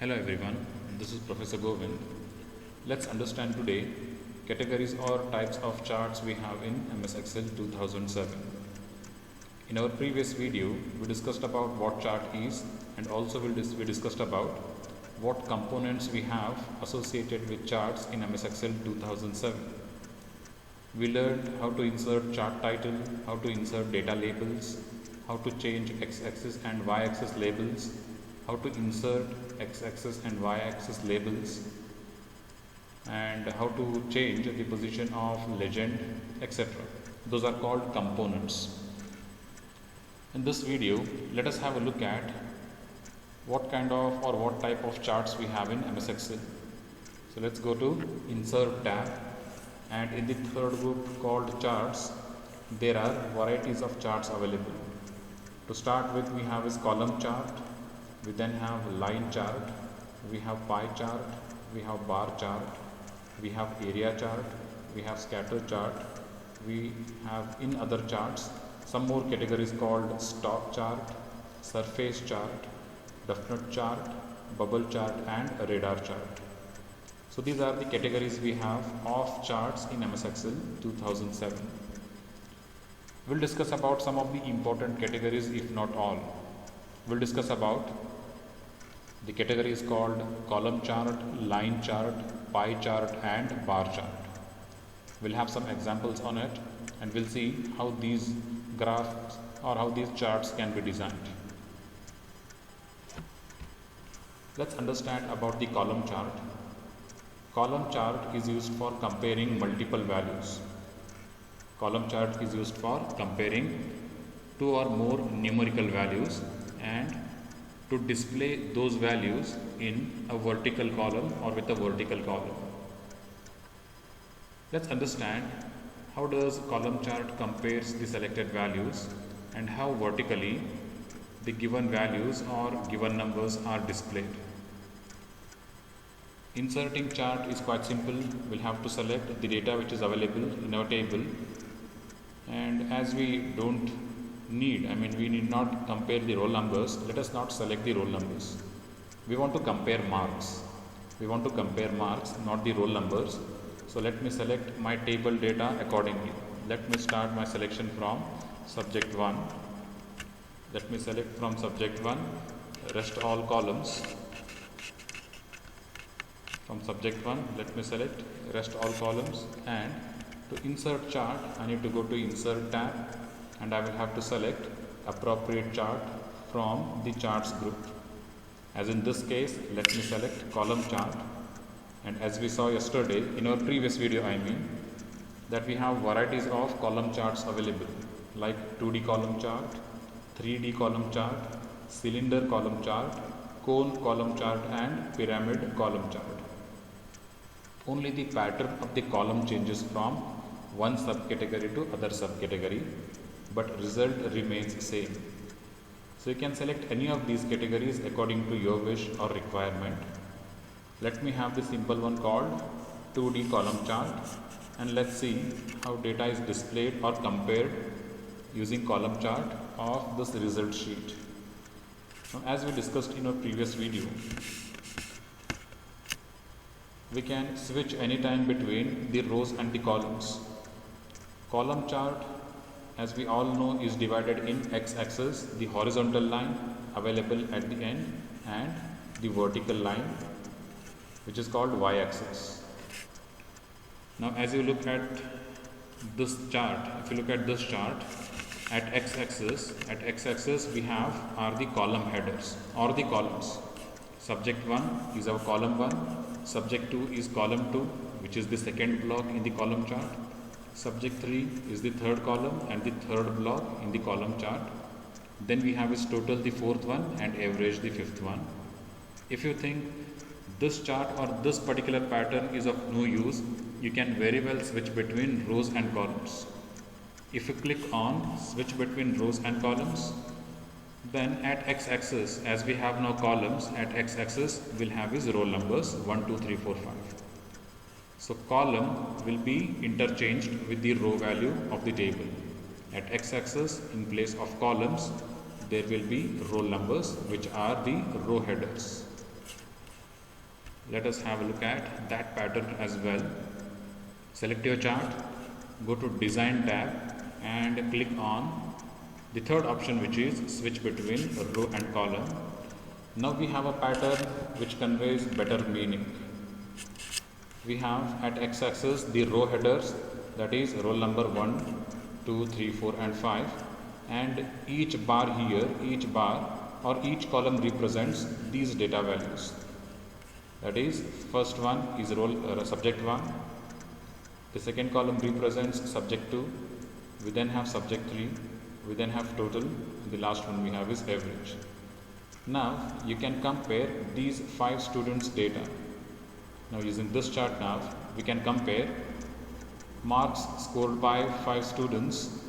Hello everyone, this is Professor Govind. Let's understand today categories or types of charts we have in MS Excel 2007. In our previous video, we discussed about what chart is and also we discussed about what components we have associated with charts in MS Excel 2007. We learned how to insert chart title, how to insert data labels, how to change x-axis and y-axis labels, how to insert x-axis and y-axis labels, and how to change the position of legend, etc. Those are called components. In this video, let us have a look at what kind of or what type of charts we have in MS Excel. So let's go to Insert tab, and in the third group called Charts, there are varieties of charts available. To start with, we have is column chart. We then have line chart, we have pie chart, we have bar chart, we have area chart, we have scatter chart, we have in other charts some more categories called stock chart, surface chart, definite chart, bubble chart and radar chart. So these are the categories we have of charts in MS Excel 2007. We'll discuss about some of the important categories, if not all. We'll discuss about the category is called column chart, line chart, pie chart and bar chart. We'll have some examples on it and we'll see how these graphs or how these charts can be designed. Let's understand about the column chart. Column chart is used for comparing multiple values. Column chart is used for comparing two or more numerical values and to display those values in a vertical column or with a vertical column. Let's understand how does column chart compares the selected values and how vertically the given values or given numbers are displayed. Inserting chart is quite simple. We'll have to select the data which is available in our table, and as we don't need, we need not compare the roll numbers. Let us not select the roll numbers. We want to compare marks. We want to compare marks, not the roll numbers. So let me select my table data accordingly. Let me start my selection from subject 1. Let me select from subject 1, rest all columns. From subject 1, let me select rest all columns, and to insert chart, I need to go to Insert tab and I will have to select appropriate chart from the charts group. As in this case, let me select column chart, and as we saw yesterday in our previous video, that we have varieties of column charts available like 2D column chart, 3D column chart, cylinder column chart, cone column chart and pyramid column chart. Only the pattern of the column changes from one subcategory to other subcategory, but result remains same. So you can select any of these categories according to your wish or requirement. Let me have the simple one called 2D column chart, and let's see how data is displayed or compared using column chart of this result sheet. Now, as we discussed in our previous video, we can switch anytime between the rows and the columns. Column chart, as we all know, is divided in x-axis, the horizontal line available at the end, and the vertical line which is called y-axis. Now as you look at this chart, if you look at this chart, at x-axis we have are the column headers or the columns. Subject 1 is our column 1, subject 2 is column 2, which is the second block in the column chart. Subject 3 is the third column and the third block in the column chart. Then we have is total the fourth one and average the fifth one. If you think this chart or this particular pattern is of no use, you can very well switch between rows and columns. If you click on switch between rows and columns, then at x-axis, as we have now columns, at x-axis we'll have is roll numbers 1, 2, 3, 4, 5. So column will be interchanged with the row value of the table. At x-axis, in place of columns, there will be roll numbers, which are the row headers. Let us have a look at that pattern as well. Select your chart, go to Design tab and click on the third option, which is switch between row and column. Now we have a pattern which conveys better meaning. We have at x-axis the row headers, that is roll number 1, 2, 3, 4 and 5, and each bar here, each bar or each column represents these data values. That is, first one is subject 1, the second column represents subject 2, we then have subject 3, we then have total, and the last one we have is average. Now you can compare these 5 students' data. Now using this chart now, we can compare marks scored by 5 students,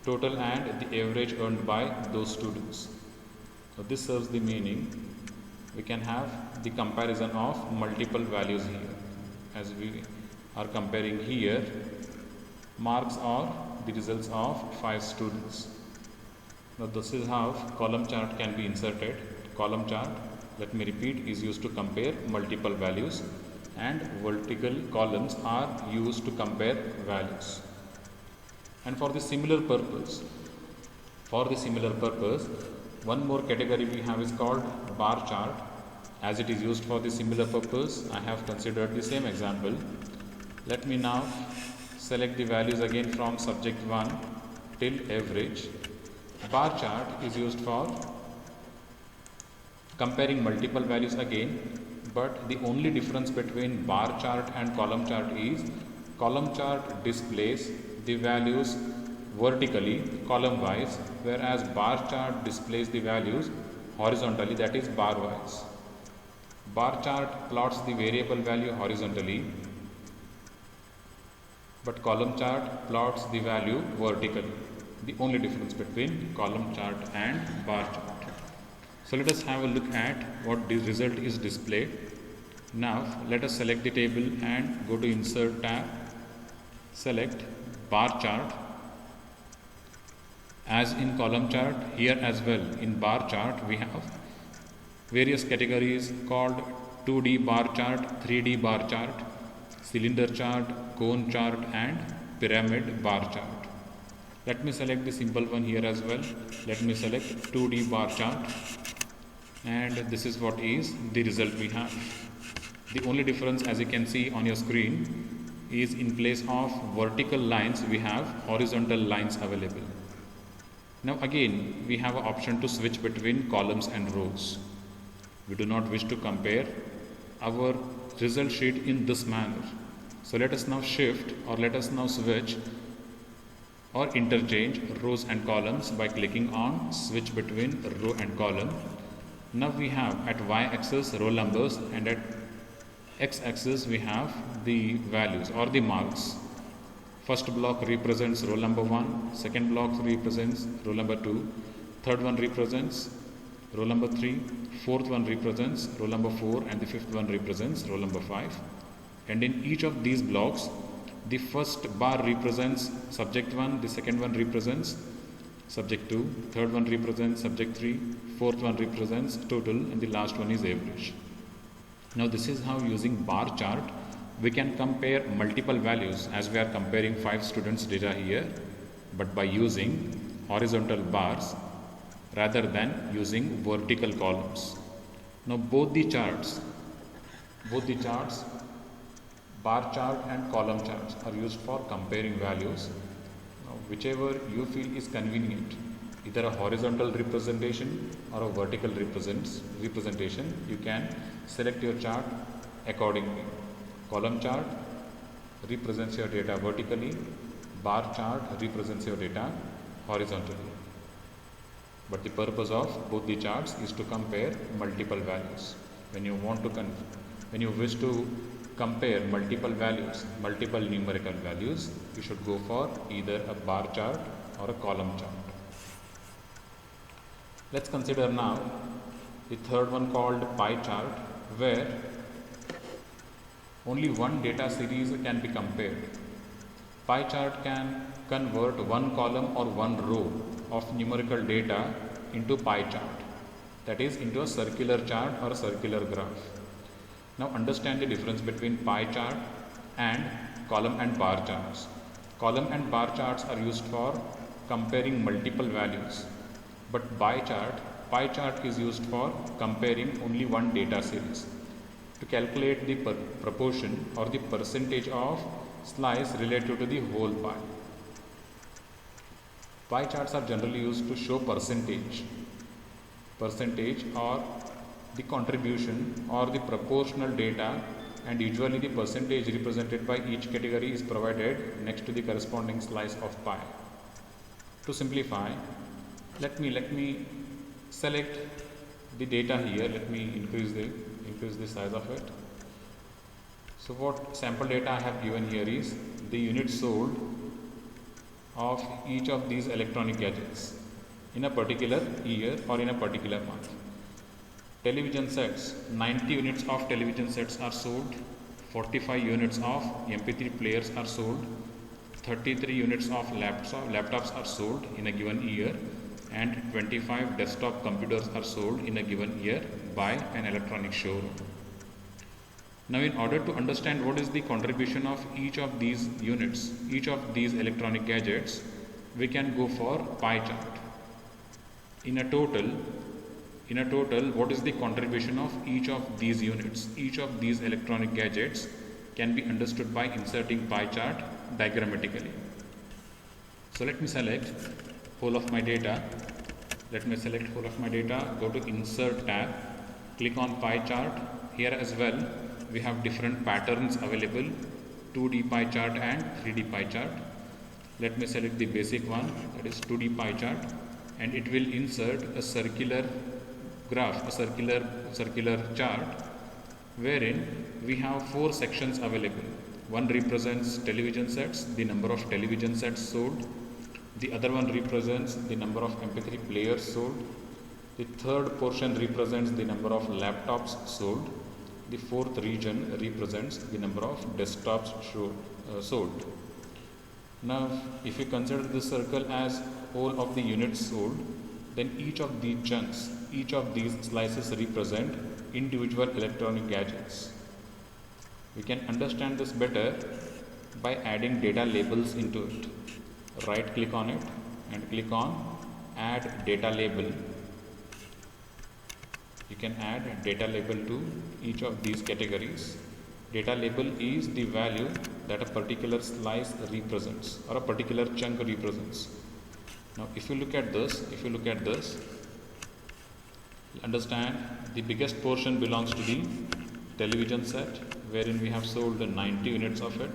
total and the average earned by those students. So this serves the meaning. We can have the comparison of multiple values here. As we are comparing here, marks are the results of 5 students. Now this is how column chart can be inserted. Column chart, let me repeat, is used to compare multiple values, and vertical columns are used to compare values. And for the similar purpose, one more category we have is called bar chart. As it is used for the similar purpose, I have considered the same example. Let me now select the values again from subject 1 till average. Bar chart is used for comparing multiple values again, but the only difference between bar chart and column chart is column chart displays the values vertically, column wise, whereas bar chart displays the values horizontally, that is bar wise. Bar chart plots the variable value horizontally, but column chart plots the value vertically. The only difference between column chart and bar chart. So let us have a look at what the result is displayed. Now let us select the table and go to Insert tab. Select bar chart. As in column chart, here as well in bar chart we have various categories called 2D bar chart, 3D bar chart, cylinder chart, cone chart and pyramid bar chart. Let me select the simple one here as well. Let me select 2D bar chart, and this is what is the result we have. The only difference, as you can see on your screen, is in place of vertical lines we have horizontal lines available. Now again we have an option to switch between columns and rows. We do not wish to compare our result sheet in this manner. So let us now shift, or let us now switch or interchange rows and columns by clicking on switch between row and column. Now we have at y-axis roll numbers, and at x-axis we have the values or the marks. First block represents roll number 1, second block represents roll number 2, third one represents roll number 3, fourth one represents roll number 4, and the fifth one represents roll number 5. And in each of these blocks, the first bar represents subject 1, the second one represents subject 2, third one represents subject 3, fourth one represents total, and the last one is average. Now this is how, using bar chart, we can compare multiple values, as we are comparing 5 students' data here, but by using horizontal bars rather than using vertical columns. Now both the charts, bar chart and column charts, are used for comparing values. Now, whichever you feel is convenient, either a horizontal representation or a vertical representation, you can select your chart accordingly. Column chart represents your data vertically, bar chart represents your data horizontally. But the purpose of both the charts is to compare multiple values. When you wish to compare multiple values, multiple numerical values, you should go for either a bar chart or a column chart. Let's consider now the third one, called pie chart, where only one data series can be compared. Pie chart can convert one column or one row of numerical data into pie chart, that is into a circular chart or a circular graph. Now understand the difference between pie chart and column and bar charts. Column and bar charts are used for comparing multiple values, but pie chart is used for comparing only one data series to calculate the proportion or the percentage of slice related to the whole pie. Pie charts are generally used to show percentage or the contribution or the proportional data, and usually the percentage represented by each category is provided next to the corresponding slice of pie. To simplify, let me select the data here. Let me increase the size of it. So what sample data I have given here is the units sold of each of these electronic gadgets in a particular year or in a particular month. Television sets, 90 units of television sets are sold, 45 units of MP3 players are sold, 33 units of laptops are sold in a given year, and 25 desktop computers are sold in a given year by an electronic showroom. Now, in order to understand what is the contribution of each of these units, each of these electronic gadgets, we can go for pie chart. In a total, what is the contribution of each of these units, each of these electronic gadgets can be understood by inserting pie chart diagrammatically. So let me select whole of my data. Go to insert tab, click on pie chart. Here as well we have different patterns available, 2D pie chart and 3D pie chart. Let me select the basic one, that is 2D pie chart, and it will insert a circular graph, a circular chart, wherein we have 4 sections available. One represents television sets, the number of television sets sold. The other one represents the number of MP3 players sold. The third portion represents the number of laptops sold. The fourth region represents the number of desktops sold. Now, if you consider this circle as whole of the units sold, then each of these chunks, each of these slices represent individual electronic gadgets. We can understand this better by adding data labels into it. Right click on it and click on add data label. You can add data label to each of these categories. Data label is the value that a particular slice represents or a particular chunk represents. Now if you look at this, understand the biggest portion belongs to the television set, wherein we have sold 90 units of it.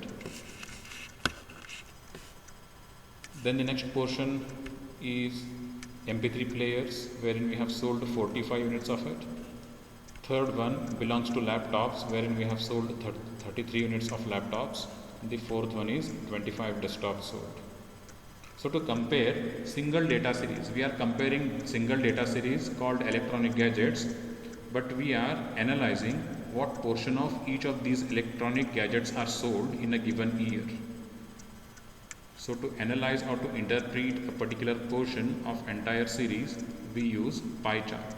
Then the next portion is MP3 players, wherein we have sold 45 units of it. Third one belongs to laptops, wherein we have sold 33 units of laptops. The fourth one is 25 desktops sold. So to compare single data series, we are comparing single data series called electronic gadgets, but we are analyzing what portion of each of these electronic gadgets are sold in a given year. So to analyze or to interpret a particular portion of entire series, we use pie chart.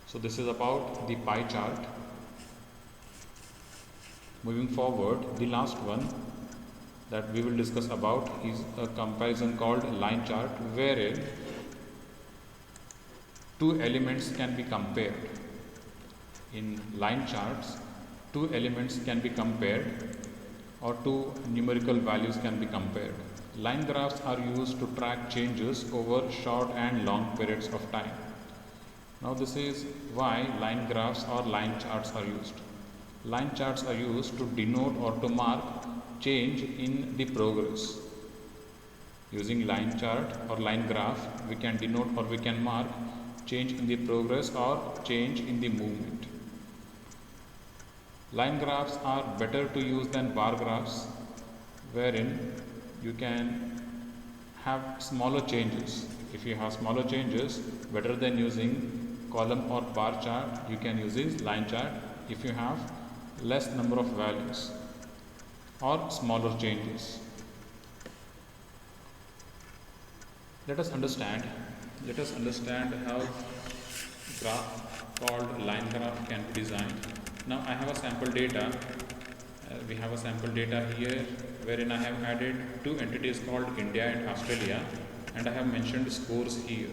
So this is about the pie chart. Moving forward, the last one that we will discuss about is a comparison called line chart, wherein two elements can be compared. In line charts, two elements can be compared or two numerical values can be compared. Line graphs are used to track changes over short and long periods of time. Now this is why line graphs or line charts are used. Line charts are used to denote or to mark change in the progress. Using line chart or line graph, we can denote or we can mark change in the progress or change in the movement. Line graphs are better to use than bar graphs, wherein you can have smaller changes. If you have smaller changes, better than using column or bar chart, you can use this line chart if you have less number of values or smaller changes. Let us understand how graph called line graph can be designed. Now I have a sample data. We have a sample data here wherein I have added two entities called India and Australia, and I have mentioned scores here.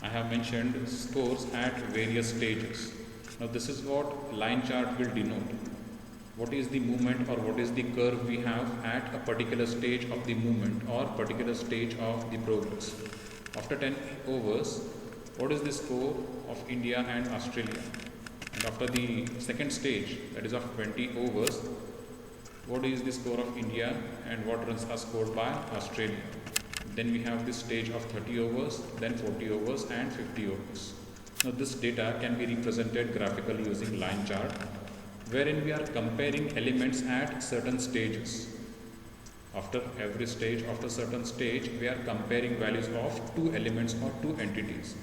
I have mentioned scores at various stages. Now this is what line chart will denote. What is the movement or what is the curve we have at a particular stage of the movement or particular stage of the progress. After 10 overs, what is the score of India and Australia? And after the second stage, that is of 20 overs, what is the score of India and what runs are scored by Australia? Then we have this stage of 30 overs, then 40 overs and 50 overs. Now this data can be represented graphically using line chart, wherein we are comparing elements at certain stages. After every stage, after certain stage, we are comparing values of two elements or two entities.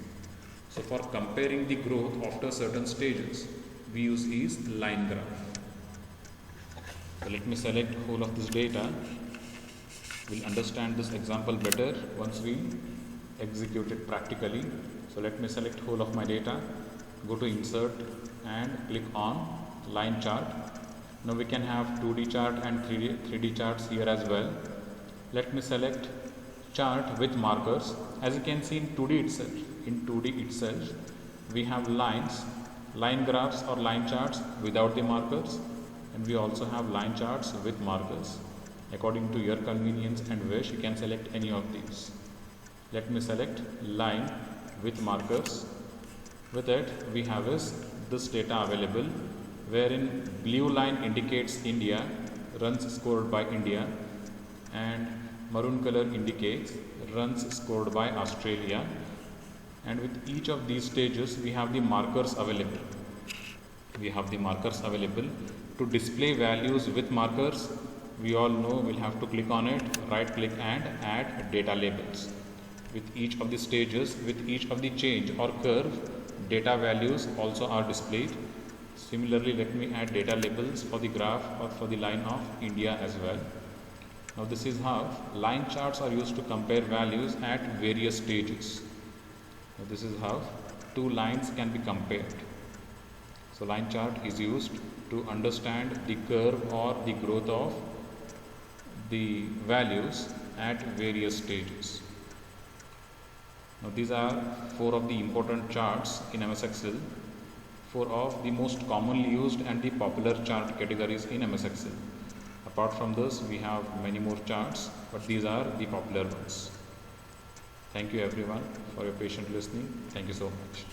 So for comparing the growth after certain stages, we use is line graph. So let me select whole of this data. We'll understand this example better once we execute it practically. So let me select whole of my data, go to insert and click on line chart. Now we can have 2D chart and 3D charts here as well. Let me select chart with markers. As you can see in 2D itself, we have lines, line graphs or line charts without the markers, and we also have line charts with markers. According to your convenience and wish, you can select any of these. Let me select line with markers. With it, we have this data available, wherein blue line indicates India, runs scored by India, and maroon color indicates runs scored by Australia. And with each of these stages, we have the markers available. We have the markers available. To display values with markers, we all know we'll have to click on it, right click and add data labels. With each of the stages, with each of the change or curve, data values also are displayed. Similarly, let me add data labels for the graph or for the line of India as well. Now this is how line charts are used to compare values at various stages. Now this is how two lines can be compared. So line chart is used to understand the curve or the growth of the values at various stages. Now these are four of the important charts in MS Excel, four of the most commonly used and the popular chart categories in MS Excel. Apart from this, we have many more charts, but these are the popular ones. Thank you everyone for your patient listening. Thank you so much.